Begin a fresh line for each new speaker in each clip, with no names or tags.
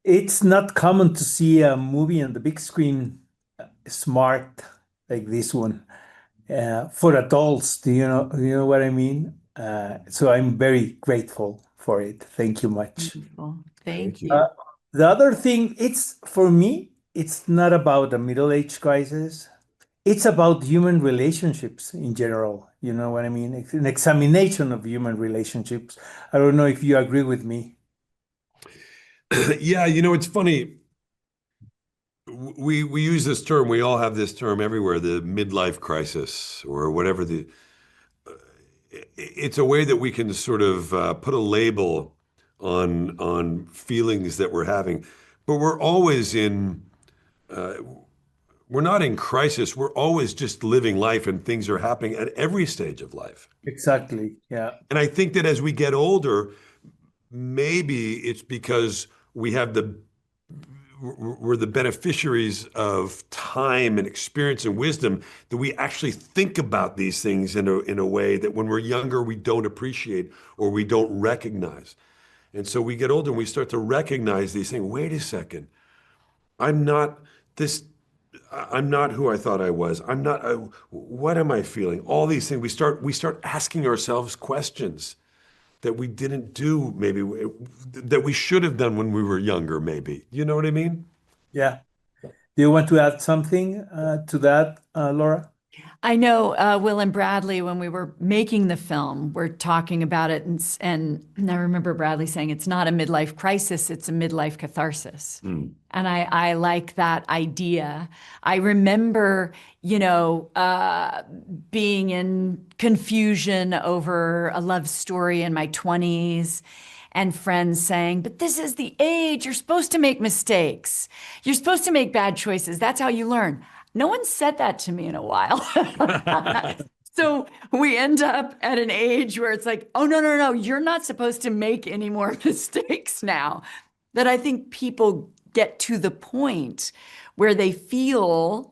It's not common to see a movie on the big screen smart like this one for adults. Do you know what I mean? So I'm very grateful for it. Thank you much.
Wonderful.
Thank
Thank
you.
you.
The other thing, it's for me, it's not about a middle-age crisis. It's about human relationships in general. You know what I mean? It's an examination of human relationships. I don't know if you agree with me.
Yeah, it's funny. We use this term. We all have this term everywhere, the midlife crisis or whatever it's a way that we can sort of put a label on feelings that we're having, but uh, we're not in crisis. We're always just living life, and things are happening at every stage of life.
Exactly. Yeah.
And I think that as we get older, maybe it's because we're the beneficiaries of time and experience and wisdom that we actually think about these things in a way that when we're younger, we don't appreciate or we don't recognize. And so we get older and we start to recognize these things. Wait a second. I'm not this, I'm not who I thought I was. I'm not, what am I feeling? All these things. We start asking ourselves questions that we didn't do, maybe that we should have done when we were younger, maybe. You know what I mean?
Yeah. Do you want to add something to that, Laura?
I know Will and Bradley, when we were making the film, we're talking about it, and I remember Bradley saying it's not a midlife crisis, it's a midlife catharsis.
Mm.
And I like that idea. I remember, being in confusion over a love story in my 20s and friends saying, but this is the age, you're supposed to make mistakes. You're supposed to make bad choices. That's how you learn. No one said that to me in a while. So we end up at an age where it's like, oh, no, no, no, you're not supposed to make any more mistakes now. That I think people get to the point where we feel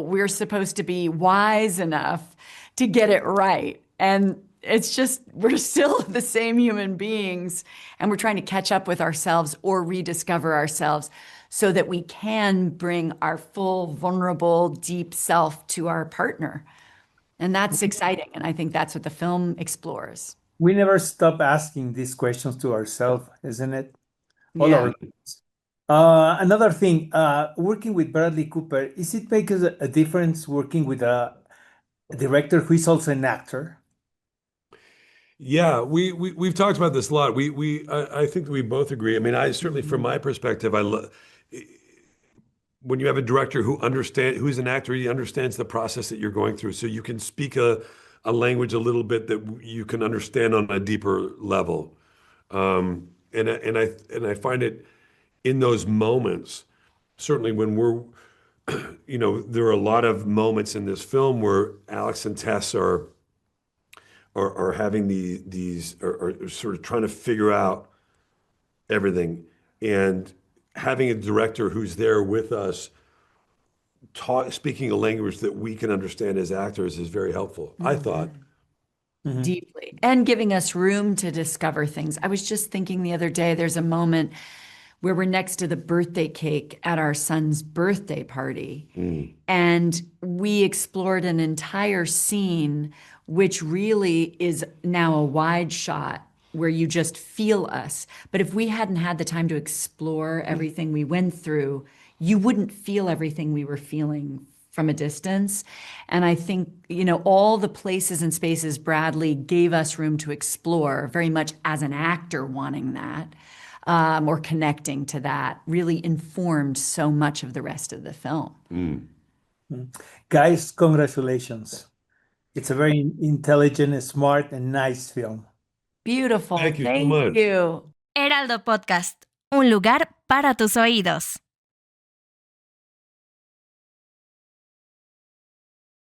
we're supposed to be wise enough to get it right. And it's just, we're still the same human beings, and we're trying to catch up with ourselves or rediscover ourselves so that we can bring our full, vulnerable, deep self to our partner. And that's exciting. And I think that's what the film explores.
We never stop asking these questions to ourselves, isn't it? All
Yeah.
our lives. Another thing, working with Bradley Cooper, is it make a difference working with a director who is also an actor?
Yeah, we've talked about this a lot. I think we both agree. I mean, I certainly, from my perspective, when you have a director who's an actor, he understands the process that you're going through, so you can speak a language a little bit that you can understand on a deeper level. And I find it in those moments, certainly when there are a lot of moments in this film where Alex and Tess are having these are sort of trying to figure out everything, and having a director who's there with us speaking a language that we can understand as actors is very helpful, I thought.
Mhm.
Deeply. And giving us room to discover things. I was just thinking the other day, there's a moment where we're next to the birthday cake at our son's birthday party.
Mm.
And we explored an entire scene, which really is now a wide shot where you just feel us. But if we hadn't had the time to explore everything we went through, you wouldn't feel everything we were feeling from a distance. And I think, all the places and spaces Bradley gave us room to explore, very much as an actor wanting that, or connecting to that, really informed so much of the rest of the film.
Mm.
Guys, congratulations. It's a very intelligent, smart, and nice film.
Beautiful.
Thank you so
Thank
much.
you.
Heraldo Podcast, un lugar para tus oídos.